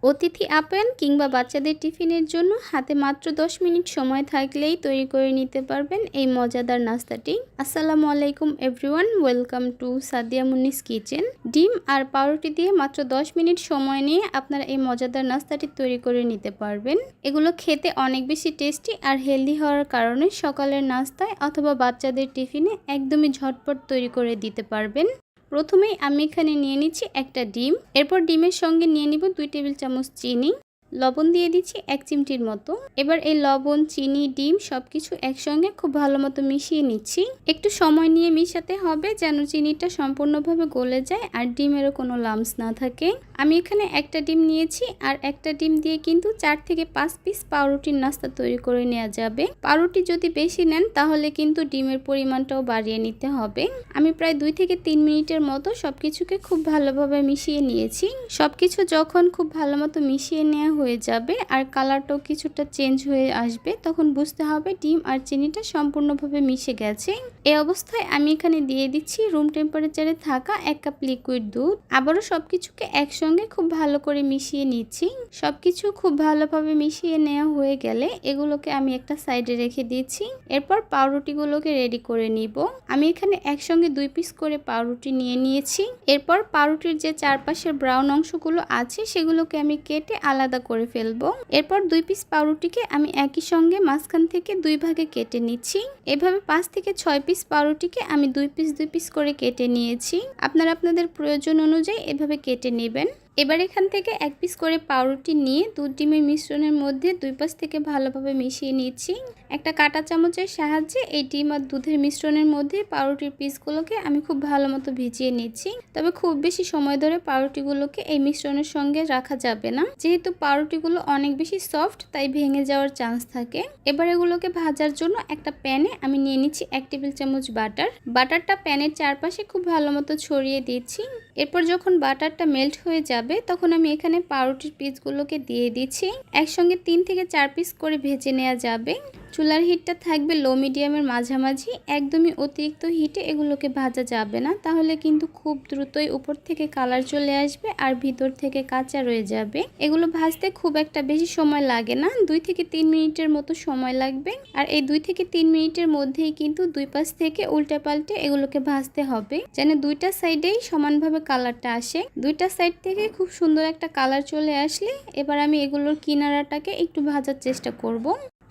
অতিথি আপ্যায়ন কিংবা বাচ্চাদের টিফিনের জন্য হাতে মাত্র 10 মিনিট সময় থাকলেই তৈরি করে নিতে পারবেন এই মজাদার নাস্তাটি। আসসালামু আলাইকুম everyone, welcome to Sadia মুন্নিস kitchen. ডিম আর পাউরুটি দিয়ে মাত্র 10 মিনিট সময় নিয়ে আপনারা এই মজাদার নাস্তাটি তৈরি করে নিতে পারবেন। এগুলো খেতে অনেক বেশি টেস্টি আর হেলদি হওয়ার কারণে সকালের নাস্তায় অথবা বাচ্চাদের টিফিনে একদমই ঝটপট তৈরি করে দিতে পারবেন। প্রথমেই আমি এখানে নিয়ে নিচ্ছি একটা ডিম। এরপর ডিমের সঙ্গে নিয়ে নিব 2 টেবিল চামচ চিনি। লবণ দিয়ে দিচ্ছি 1 চিমটির মতো। এবার এই লবণ, চিনি, ডিম সবকিছু একসঙ্গে খুব ভালো মতো মিশিয়ে নিচ্ছি। একটু সময় নিয়ে মিশাতে হবে যেন চিনিটা সম্পূর্ণভাবে গলে যায় আর ডিমেরও কোনো লাম্পস না থাকে। আমি এখানে একটা ডিম নিয়েছি আর একটা ডিম দিয়ে কিন্তু 4 থেকে 5 পিস পাউরুটির নাস্তা তৈরি করে নেওয়া যাবে। পাউরুটি যদি বেশি নেন তাহলে কিন্তু ডিমের পরিমাণটাও বাড়িয়ে নিতে হবে। আমি প্রায় 2 থেকে 3 মিনিটের মতো সবকিছুকে খুব ভালোভাবে মিশিয়ে নিয়েছি। সবকিছু যখন খুব ভালো মতো মিশিয়ে নেওয়া হয়ে যাবে আর কালারটাও কিছুটা চেঞ্জ হয়ে আসবে, তখন বুঝতে হবে ডিম আর চিনিটা সম্পূর্ণভাবে মিশে গেছে। এই অবস্থায় আমি এখানে দিয়ে দিচ্ছি রুম টেম্পারেচারে থাকা 1 কাপ লিকুইড দুধ। আবারও সবকিছুকে একসঙ্গে খুব ভালো করে মিশিয়ে নিচ্ছি। সবকিছু খুব ভালোভাবে মিশিয়ে নেওয়া হয়ে গেলে এগুলোকে আমি একটা সাইডে রেখে দিচ্ছি। এরপর পাউরুটিগুলোকে রেডি করে নিব। আমি এখানে একসঙ্গে 2 পিস করে পাউরুটি নিয়ে নিয়েছি। এরপর পাউরুটির যে চারপাশের ব্রাউন অংশগুলো আছে সেগুলোকে আমি কেটে আলাদা করে ফেলবো। এরপর 2 পিস পাউরুটিকে আমি একই সঙ্গে মাঝখান থেকে 2 ভাগে কেটে নিচ্ছি। এভাবে 5 থেকে 6 পিস পাউরুটিকে আমি 2 পিস করে কেটে নিয়েছি। আপনারা আপনাদের প্রয়োজন অনুযায়ী এভাবে কেটে নেবেন। এবার এখান থেকে 1 পিস করে পাউরুটি নিয়ে দুধ ডিমের মিশ্রণের মধ্যে 2 পাশ থেকে ভালোভাবে মিশিয়ে নিচ্ছি। একটা কাঁটা চামচের সাহায্যে এই ডিম আর দুধের মিশ্রণের মধ্যে পাউরুটির পিসগুলোকে আমি খুব ভালো মতো ভিজিয়ে নিচ্ছি। তবে খুব বেশি সময় ধরে পাউরুটিগুলোকে এই মিশ্রণের সঙ্গে রাখা যাবে না, যেহেতু পাউরুটিগুলো অনেক বেশি সফট তাই ভেঙে যাওয়ার চান্স থাকে। এবার এগুলোকে ভাজার জন্য একটা প্যানে আমি নিয়ে নিচ্ছি 1 টেবিল চামচ বাটার। বাটারটা প্যানের চারপাশে খুব ভালো মতো ছড়িয়ে দিচ্ছি। এরপর যখন বাটারটা মেল্ট হয়ে যাবে তখন আমি এখানে পাউরুটির পিসগুলোকে দিয়ে দিচ্ছি। একসঙ্গে 3 থেকে 4 পিস করে ভেজে নেওয়া যাবে। চুলার হিটটা থাকবে লো মিডিয়ামের মাঝামাঝি। একদমই অতিরিক্ত হিটে এগুলোকে ভাজা যাবে না, তাহলে কিন্তু খুব দ্রুতই উপর থেকে কালার চলে আসবে আর ভিতর থেকে কাঁচা রয়ে যাবে। এগুলো ভাজতে খুব একটা বেশি সময় লাগে না, 2 থেকে 3 মিনিটের মতো সময় লাগবে। আর এই 2 থেকে 3 মিনিটের মধ্যেই কিন্তু 2 পাশ থেকে উল্টে পাল্টে এগুলোকে ভাজতে হবে যেন 2টা সাইডেই সমানভাবে কালারটা আসে। 2টা সাইড থেকে খুব সুন্দর একটা কালার চলে আসলে এবার আমি এগুলোর কিনারাটাকে একটু ভাজার চেষ্টা করব।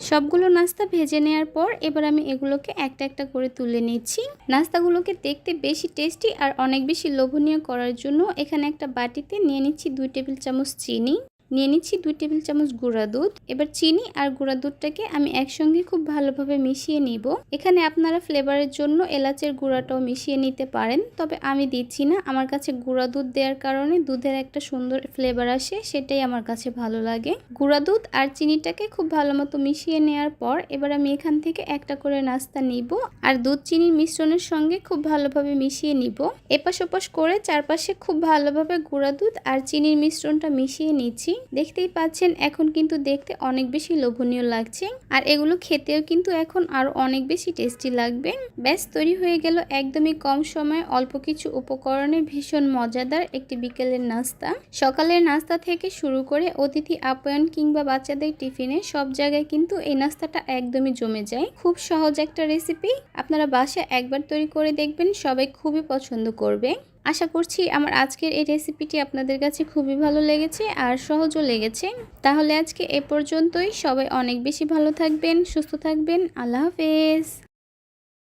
সবগুলো নাস্তা ভেজে নেওয়ার পর এবার আমি এগুলোকে একটা একটা করে তুলে নিচ্ছি। নাস্তাগুলোকে দেখতে বেশি টেস্টি আর অনেক বেশি লোভনীয় করার জন্য এখানে একটা বাটিতে নিয়ে নিচ্ছি 2 টেবিল চামচ চিনি, নিয়ে নিচ্ছি 2 টেবিল চামচ গুঁড়া দুধ। এবার চিনি আর গুঁড়া দুধটাকে আমি একসঙ্গে খুব ভালোভাবে মিশিয়ে নিব। এখানে আপনারা ফ্লেভারের জন্য এলাচের গুঁড়াটাও মিশিয়ে নিতে পারেন, তবে আমি দিচ্ছি না। আমার কাছে গুঁড়া দুধ দেওয়ার কারণে দুধের একটা সুন্দর ফ্লেভার আসে, সেটাই আমার কাছে ভালো লাগে। গুঁড়া দুধ আর চিনিটাকে খুব ভালো মতো মিশিয়ে নেওয়ার পর এবার আমি এখান থেকে একটা করে নাস্তা নিব আর দুধ চিনির মিশ্রণের সঙ্গে খুব ভালোভাবে মিশিয়ে নিব। এপাশ ওপাশ করে চারপাশে খুব ভালোভাবে গুঁড়া দুধ আর চিনির মিশ্রণটা মিশিয়ে নিচ্ছি। দেখতেই পাচ্ছেন এখন কিন্তু দেখতে অনেক বেশি লোভনীয় লাগছে আর এগুলো খেতেও কিন্তু এখন আরো অনেক বেশি টেস্টি লাগবে। ব্যাস তৈরি হয়ে গেল একদমই কম সময়ে অল্প কিছু উপকরণে ভীষণ মজাদার একটি বিকেলের নাস্তা। সকালের নাস্তা থেকে শুরু করে অতিথি আপ্যায়ন কিংবা বাচ্চাদের টিফিনে সব জায়গায় কিন্তু এই নাস্তাটা একদমই জমে যায়। খুব সহজ একটা রেসিপি, আপনারা বাসায় একবার তৈরি করে দেখবেন, সবাই খুবই পছন্দ করবে। আশা করছি আমার আজকের এই রেসিপিটি আপনাদের কাছে খুবই ভালো লেগেছে আর সহজও লেগেছে। তাহলে আজকে এ পর্যন্তই। সবাই অনেক বেশি ভালো থাকবেন, সুস্থ থাকবেন। আল্লাহ হাফেজ।